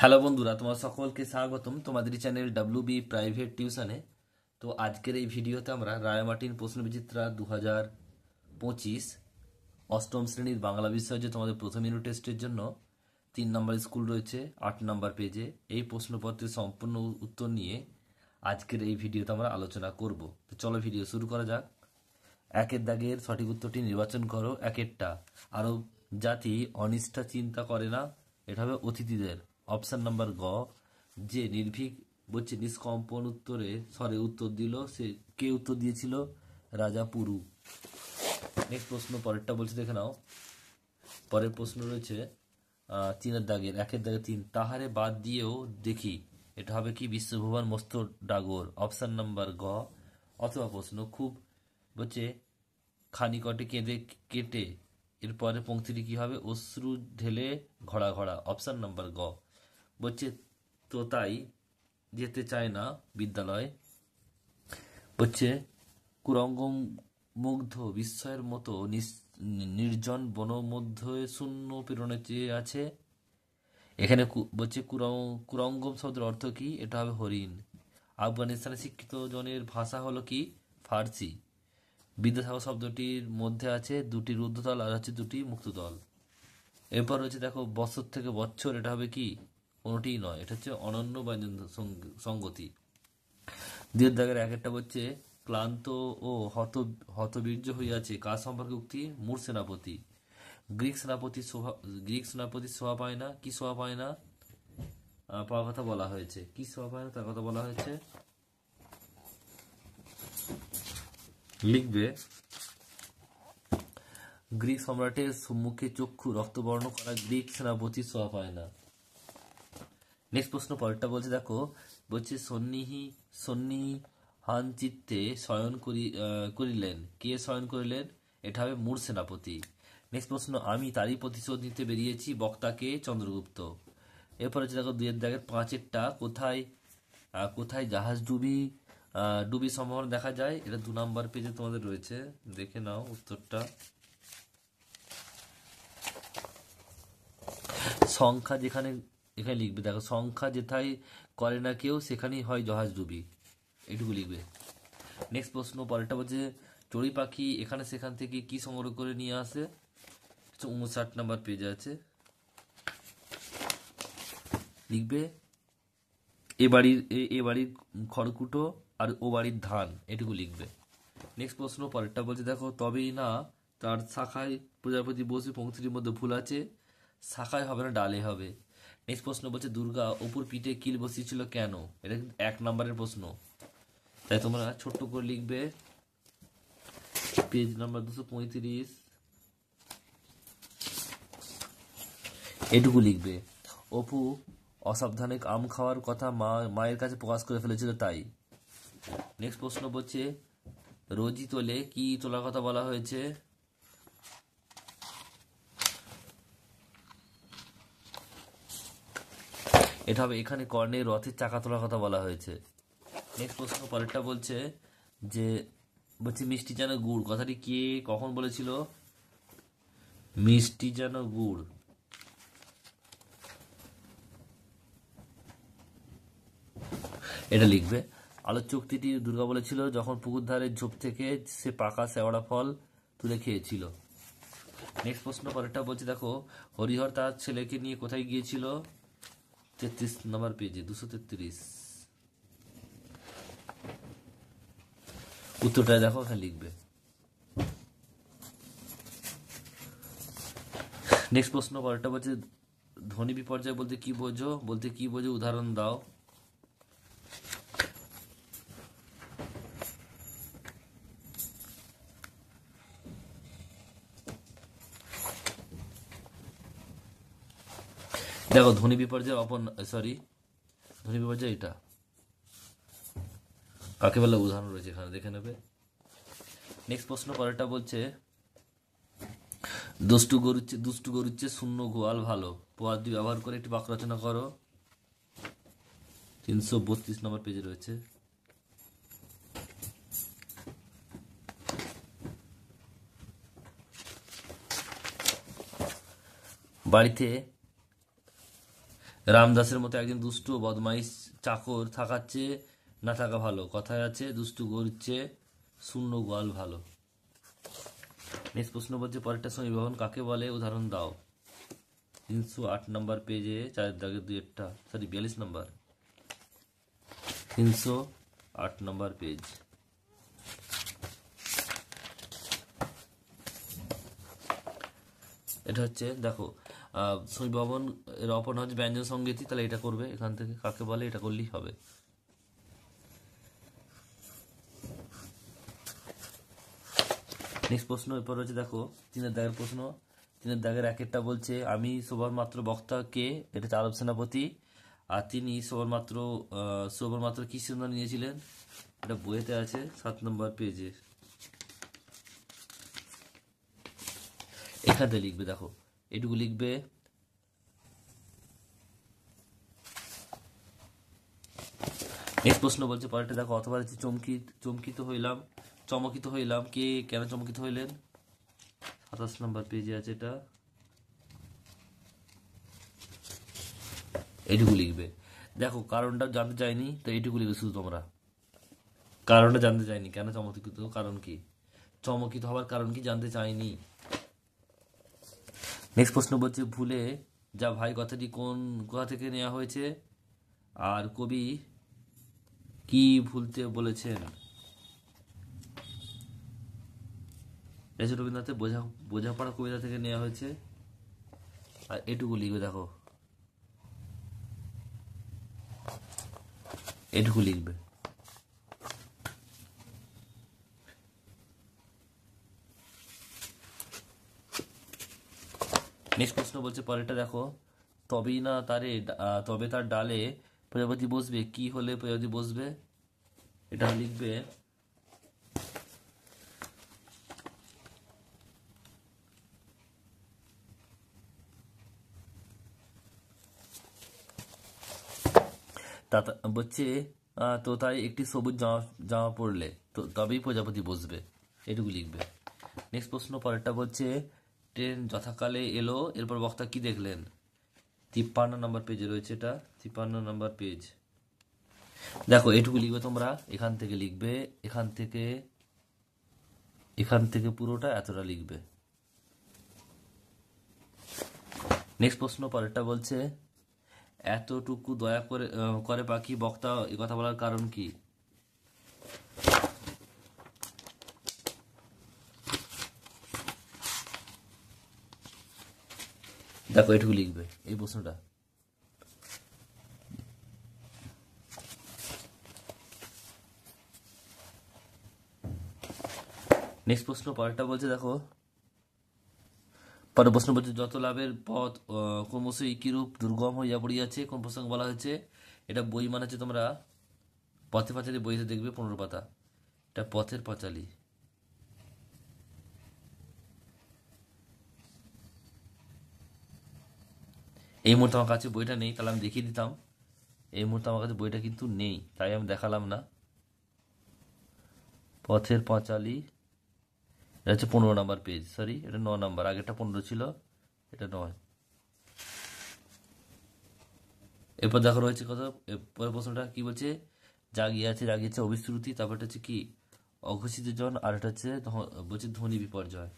Hello বন্ধুরা, তোমার সকলকে স্বাগতম তোমাদের চ্যানেল ডাব্লিউবি প্রাইভেট টিউশনে। তো আজকের এই ভিডিওতে আমরা রায়মার্টিন প্রশ্নবিচিত্রা 2025 অষ্টম শ্রেণীর বাংলা বিষয় যে তোমাদের প্রথম ইউনিট টেস্টের জন্য 3 নম্বর স্কুল রয়েছে 8 নম্বর পেজে, এই প্রশ্নপত্রের সম্পূর্ণ উত্তর নিয়ে আজকের এই ভিডিওতে আমরা আলোচনা করব। তো চলো ভিডিও শুরু করা যাক। একের দাগের সঠিক উত্তরটি নির্বাচন করো। একেরটা, আরব জাতি অনিষ্ঠা চিন্তা করে না, এটা হবে অতিথিদের। অপশন নাম্বার গ, যে নির্ভীক বলছে নিষ্কম্পন উত্তরে স্বরে উত্তর দিল, সে কে উত্তর দিয়েছিল? রাজা পুরু। নেক্সট প্রশ্ন পরেরটা বলছে, দেখে নাও। পরের প্রশ্ন রয়েছে 3-এর দাগের, 1-এর দাগে 3, তাহারে বাদ দিয়েও দেখি, এটা হবে কি? বিশ্বভুবন মস্ত ডাগর। অপশন নাম্বার গ। অথবা প্রশ্ন খুব বলছে খানিকটে কেঁদে কেটে, এরপরে পংক্তিটি কি হবে? অশ্রু ঢেলে ঘড়া ঘড়া। অপশন নাম্বার গ। বলছে তোতাই যেতে চায় না বিদ্যালয়, বলছে কুরঙ্গ মুগ্ধ বিস্ময়ের মতো নির্জন বন মধ্যে শূন্য পীড়নে চেয়ে আছে। এখানে বলছে কুরঙ্গম শব্দের অর্থ কি? এটা হবে হরিণ। আফগানিস্তানের শিক্ষিত জনের ভাষা হলো কি? ফার্সি। বিদ্যাসাগর শব্দটির মধ্যে আছে 2টি রুদ্ধতল আর হচ্ছে 2টি মুক্ততল। এরপর রয়েছে দেখো বছর থেকে বছর, এটা হবে কি? কোনোটিই নয়, এটা হচ্ছে অনন্য ব্যঞ্জন সঙ্গতি। 2-এর দাগের 1-একটা বলছে ক্লান্ত ও হতবীর্য হইয়াছে, কার সম্পর্কে উক্তি? মূর সেনাপতি। গ্রিক সেনাপতির শোভা পায় না, কি শোভা পায় না? পাওয়ার কথা বলা হয়েছে। কি শোভা পায় না তার কথা বলা হয়েছে, লিখবে। গ্রিক সম্রাটের সম্মুখে চক্ষু রক্তবর্ণ করা গ্রিক সেনাপতি শোভা পায় না। নেক্সট প্রশ্ন পরেরটা বলছে, দেখো বলছে সন্নিহান চিত্তে শয়ন করিলেন, কে শয়ন করিলেন? এটা হবে মূর সেনাপতি। নেক্সট প্রশ্ন, আমি তারই প্রতিশোধ নিতে বেরিয়েছি, বক্তাকে? চন্দ্রগুপ্ত। এরপর হচ্ছে দেখো 2-এর দাগের 5-এরটা, কোথায় জাহাজ ডুবি সম্ভাবনা দেখা যায়? এটা 2 নম্বর পেজে তোমাদের রয়েছে, দেখে নাও উত্তরটা। সংখ্যা যেখানে, এখানে লিখবে, দেখো সংখ্যা যেথায় করে না কেউ, সেখানেই হয় জাহাজ ডুবি, এটুকু লিখবে। নেক্সট প্রশ্ন পরেরটা বলছে চড়ুই পাখি এখানে সেখান থেকে কি সংগ্রহ করে নিয়ে আসে? 59 নম্বর পেজে আছে, লিখবে এ বাড়ির খড়কুটো আর ও বাড়ির ধান, এটুকু লিখবে। নেক্সট প্রশ্ন পরেরটা বলছে, দেখো তবেই না তার শাখায় প্রজাপতি বসে, পংক্তির মধ্যে ভুল আছে, শাখায় হবে না ডালে হবে। নেক্সট প্রশ্ন বলছে দুর্গা অপুর পিঠে কিল বসিয়েছিল কেন? এটা কিন্তু 1 নম্বরের প্রশ্ন, তাই তোমরা ছোট্ট করে লিখবে। পেজ নাম্বার 235, এটুকু লিখবে। অপু অসাবধানে আম খাওয়ার কথা মায়ের কাছে প্রকাশ করে ফেলেছিল, তাই। নেক্সট প্রশ্ন বলছে রোজি তোলে, কি তোলার কথা বলা হয়েছে? এটা হবে এখানে কর্ণের রথের চাকা তোলার কথা বলা হয়েছে। নেক্সট প্রশ্ন পরেরটা বলছে মিষ্টি যেন গুড়, কথাটি কে কখন বলেছিল? মিষ্টি যেন গুড়, এটা লিখবে। আলোর চুক্তিটি দুর্গা বলেছিল যখন পুকুর ধারের ঝোপ থেকে সে পাকা শেওড়া ফল তুলে খেয়েছিল। নেক্সট প্রশ্ন পরেরটা বলছে, দেখো হরিহর তার ছেলেকে নিয়ে কোথায় গিয়েছিল? 33 নম্বর পেজে 233, উত্তরটা দেখো এখানে লিখবে। নেক্সট প্রশ্ন পরেরটা বলছে ধ্বনি বিপর্যয় বলতে কি বোঝো? উদাহরণ দাও। দেখো ধ্বনি বিপর্যয় ধ্বনি বিপর্যয় এটা কাকে বলে উদাহরণ রয়েছে এখানে, দেখে নেবে। নেক্সট প্রশ্ন পরেরটা বলছে দুষ্টু গরুচ্ছে শূন্য গোয়াল ভালো, পদ ব্যবহার করে একটি বাক্য রচনা করো। 332 নম্বর পেজে রয়েছে। বাড়িতে রামদাসের মতো একদিন দুষ্টু ও বদমাইশ চাকর থাকার চেয়ে না থাকা ভালো। কথায় আছে দুষ্টু গরুর চেয়ে শূন্য গোয়াল ভালো। নেক্সট প্রশ্ন বলছে পরেরটা সমীকরণ কাকে বলে, উদাহরণ দাও। 308 নম্বর পেজে 4-2 সরি 42 নম্বর, 308 নম্বর পেজ। এটা হচ্ছে দেখো সমীভবন এর অপর হচ্ছে ব্যঞ্জন সংগীতি, তাহলে এটা করবে এখান থেকে, কাকে বলে এটা করলেই হবে। নেক্সট প্রশ্ন এরপর হচ্ছে দেখো 3-এর প্রশ্ন। 3-এর একটা বলছে আমি শোভার মাত্র বক্তা কে, এটা হচ্ছে আরব সেনাপতি। আর তিনি শোভার মাত্র কি সিদ্ধান্ত নিয়েছিলেন, এটা বইতে আছে 7 নম্বর পেজে। এখানে লিখবে দেখো, এটুকু লিখবে। নেক্সট প্রশ্ন বলছে পরেরটা দেখো, অথবা হচ্ছে চমকিত হইলাম কে কেন চমকিত হইলেন, 27 নম্বর পেজে আছে এটা। এইটুকু লিখবে। দেখো কারণটা জানতে চাইনি, তো এইটুকু লিখবে শুধু তোমরা, কারণটা জানতে চাইনি, কেন চমকিত, কারণ কি, চমকিত হওয়ার কারণ কি জানতে চাইনি। নেক্সট প্রশ্ন বলছে ভুলে যা ভাই কথাটি কোথা থেকে নেওয়া হয়েছে, আর কবি কি ভুলতে বলেছেন। রবীন্দ্রনাথের বোঝাপড়া কবিতা থেকে নেওয়া হয়েছে। আর এটুকু লিখবে দেখো, এটুকু লিখবে। নেক্সট প্রশ্ন বলছে পরেরটা দেখো, তবে তার ডালে প্রজাপতি বসবে, কি হলে প্রজাপতি বসবে, এটা লিখবে। বলছে তো তাই একটি সবুজ জামা পরলে তবেই প্রজাপতি বসবে, এটুকু লিখবে। নেক্সট প্রশ্ন পরেরটা বলছে ট্রেন যথাকালে এলো, এরপর বক্তা কি দেখলেন, 53 নম্বর পেজে রয়েছে এটা, 53 নম্বর পেজ। দেখো এটুকু লিখবে তোমরা, এখান থেকে লিখবে, এখান থেকে পুরোটা এতটা লিখবে। নেক্সট প্রশ্ন পরেরটা বলছে এতটুকু দয়া করে পাখি, বক্তা এ কথা বলার কারণ কি, দেখো এটুকু লিখবে এই প্রশ্নটা। নেক্সট প্রশ্ন পরেরটা বলছে দেখো, পরের প্রশ্ন বলছে যত লাভের পথ ক্রমশই কিরূপ দুর্গম হইয়া পড়িয়াছে, কোন প্রসঙ্গ বলা হয়েছে, এটা বই মানে হচ্ছে তোমরা পথের পাঁচালী বইতে দেখবে 15 পাতা, এটা পথের পাঁচালী। এই মুহূর্তে আমার কাছে বইটা নেই, তাহলে আমি দেখিয়ে দিতাম। এই মুহূর্তে আমার কাছে বইটা কিন্তু নেই, তাই আমি দেখালাম না। পথের পাঁচালী, এটা হচ্ছে 15 নম্বর পেজ, সরি এটা 9 নম্বর, আগেরটা 15 ছিল, এটা 9। এরপর দেখো রয়েছে কত, পরের প্রশ্নটা কি বলছে, জাগিয়েছে অবিশ্রুতি, তারপর হচ্ছে কি অঘোষিত জন, আর এটা হচ্ছে বলছে ধ্বনি বিপর্যয়।